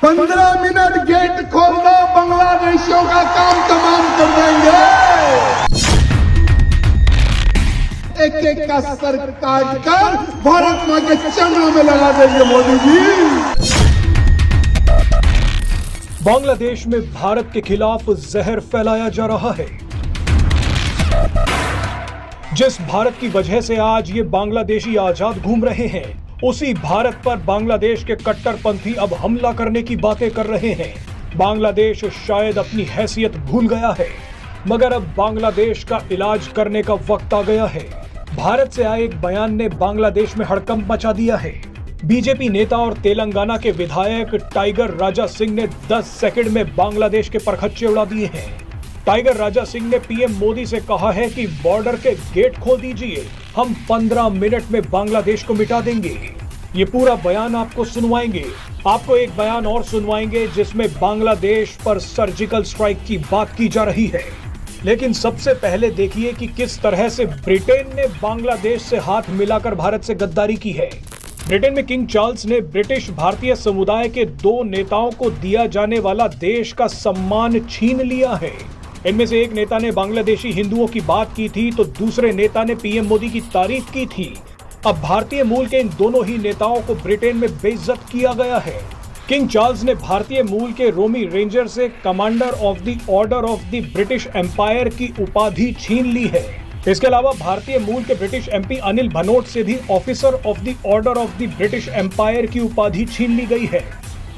15 minute gate खोल दो, बांग्लादेशियों का काम तमाम कर देंगे। एक एक का सर काट कर भारत मां के चरणों में लगा देंगे मोदी जी। बांग्लादेश में भारत के खिलाफ जहर फैलाया जा रहा है। जिस भारत की वजह से आज ये बांग्लादेशी आजाद घूम रहे हैं, उसी भारत पर बांग्लादेश के कट्टरपंथी अब हमला करने की बातें कर रहे हैं। बांग्लादेश शायद अपनी हैसियत भूल गया है, मगर अब बांग्लादेश का इलाज करने का वक्त आ गया है। भारत से आए एक बयान ने बांग्लादेश में हड़कंप मचा दिया है। बीजेपी नेता और तेलंगाना के विधायक टाइगर राजा सिंह ने 10 सेकंड में बांग्लादेश के परखच्चे उड़ा दिए हैं। टाइगर राजा सिंह ने पीएम मोदी से कहा है कि बॉर्डर के गेट खोल दीजिए, हम 15 मिनट में बांग्लादेश को मिटा देंगे। ये पूरा बयान आपको सुनवाएंगे। आपको एक बयान और सुनवाएंगे जिसमें बांग्लादेश पर सर्जिकल स्ट्राइक की बात की जा रही है। लेकिन सबसे पहले देखिए कि किस तरह से ब्रिटेन ने बांग्लादेश से हाथ मिलाकर भारत से गद्दारी की है। ब्रिटेन में किंग चार्ल्स ने ब्रिटिश भारतीय समुदाय के 2 नेताओं को दिया जाने वाला देश का सम्मान छीन लिया है। इनमें से एक नेता ने बांग्लादेशी हिंदुओं की बात की थी तो दूसरे नेता ने पीएम मोदी की तारीफ की थी। अब भारतीय मूल के इन दोनों ही नेताओं को ब्रिटेन में बेइज्जत किया गया है। किंग चार्ल्स ने भारतीय मूल के रोमी रेंजर से commander of the order of the British Empire की उपाधि छीन ली है। इसके अलावा भारतीय मूल के ब्रिटिश एमपी अनिल भनोट से भी officer of the order of the British Empire की उपाधि छीन ली गई है।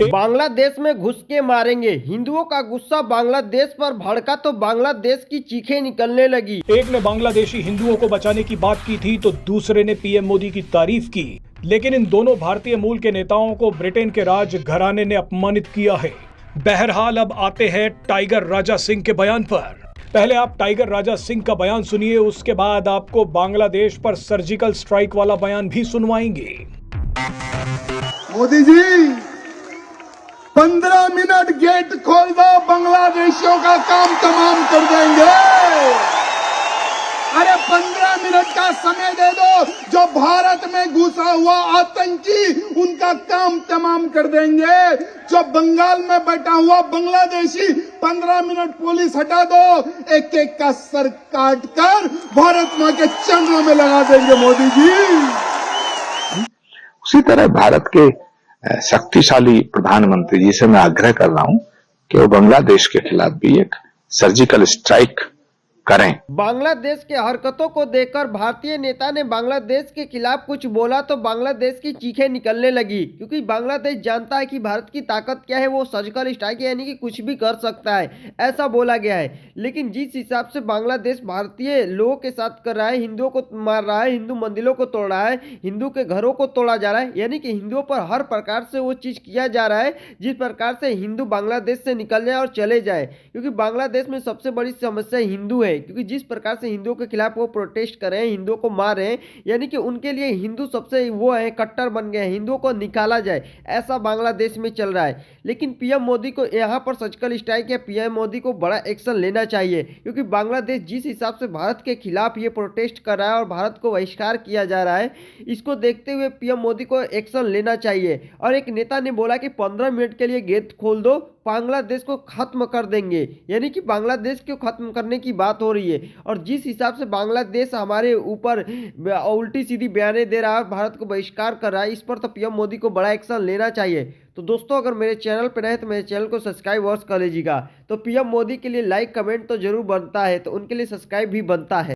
बांग्लादेश में घुस के मारेंगे, हिंदुओं का गुस्सा बांग्लादेश पर भड़का तो बांग्लादेश की चीखें निकलने लगी। एक ने बांग्लादेशी हिंदुओं को बचाने की बात की थी तो दूसरे ने पीएम मोदी की तारीफ की। लेकिन इन दोनों भारतीय मूल के नेताओं को ब्रिटेन के राज घराने ने अपमानित किया है। बहरहाल अब आते हैं टाइगर राजा सिंह के बयान पर। पहले आप टाइगर राजा सिंह का बयान सुनिए, उसके बाद आपको बांग्लादेश पर सर्जिकल स्ट्राइक वाला बयान भी सुनवाएंगे। मोदी जी, 15 मिनट गेट खोल दो, बांग्लादेशियों का काम तमाम कर देंगे। अरे 15 मिनट का समय दे दो, जो भारत में घुसा हुआ आतंकी उनका काम तमाम कर देंगे। जो बंगाल में बैठा हुआ बांग्लादेशी, 15 मिनट पुलिस हटा दो, एक एक का सर काट कर भारत मां के चरणों में लगा देंगे मोदी जी। उसी तरह भारत के शक्तिशाली प्रधानमंत्री जी से मैं आग्रह कर रहा हूं कि वो बांग्लादेश के खिलाफ भी एक सर्जिकल स्ट्राइक करें। बांग्लादेश के हरकतों को देखकर भारतीय नेता ने बांग्लादेश के खिलाफ कुछ बोला तो बांग्लादेश की चीखें निकलने लगी, क्योंकि बांग्लादेश जानता है कि भारत की ताकत क्या है, वो सर्जिकल स्ट्राइक यानी कि कुछ भी कर सकता है, ऐसा बोला गया है। लेकिन जिस हिसाब से बांग्लादेश भारतीय लोगों के साथ कर रहा है, हिंदुओं को मार रहा है, हिंदू मंदिरों को तोड़ रहा है, हिंदू के घरों को तोड़ा जा रहा है, यानी कि हिंदुओं पर हर प्रकार से वो चीज किया जा रहा है जिस प्रकार से हिंदू बांग्लादेश से निकल जाए और चले जाए। क्योंकि बांग्लादेश में सबसे बड़ी समस्या हिंदू है, क्योंकि जिस प्रकार से हिंदुओं के खिलाफ वो प्रोटेस्ट कर रहे हैं, हिंदुओं को मार रहे हैं, यानी कि उनके लिए हिंदू सबसे वो है, कट्टर बन गए हैं, हिंदुओं को निकाला जाए, ऐसा बांग्लादेश में चल रहा है। लेकिन पीएम मोदी को यहाँ पर सर्जिकल स्ट्राइक या पीएम मोदी को बड़ा एक्शन लेना चाहिए, क्योंकि बांग्लादेश जिस हिसाब से भारत के खिलाफ ये प्रोटेस्ट कर रहा है और भारत को बहिष्कार किया जा रहा है, इसको देखते हुए पीएम मोदी को एक्शन लेना चाहिए। और एक नेता ने बोला कि 15 मिनट के लिए गेट खोल दो, बांग्लादेश को खत्म कर देंगे, यानी कि बांग्लादेश को खत्म करने की बात हो रही है। और जिस हिसाब से बांग्लादेश हमारे ऊपर उल्टी सीधी बयानें दे रहा है, भारत को बहिष्कार कर रहा है, इस पर तो पीएम मोदी को बड़ा एक्शन लेना चाहिए। तो दोस्तों, अगर मेरे चैनल पर रहे तो मेरे चैनल को सब्सक्राइब और कर लीजिएगा। तो पीएम मोदी के लिए लाइक कमेंट तो जरूर बनता है, तो उनके लिए सब्सक्राइब भी बनता है।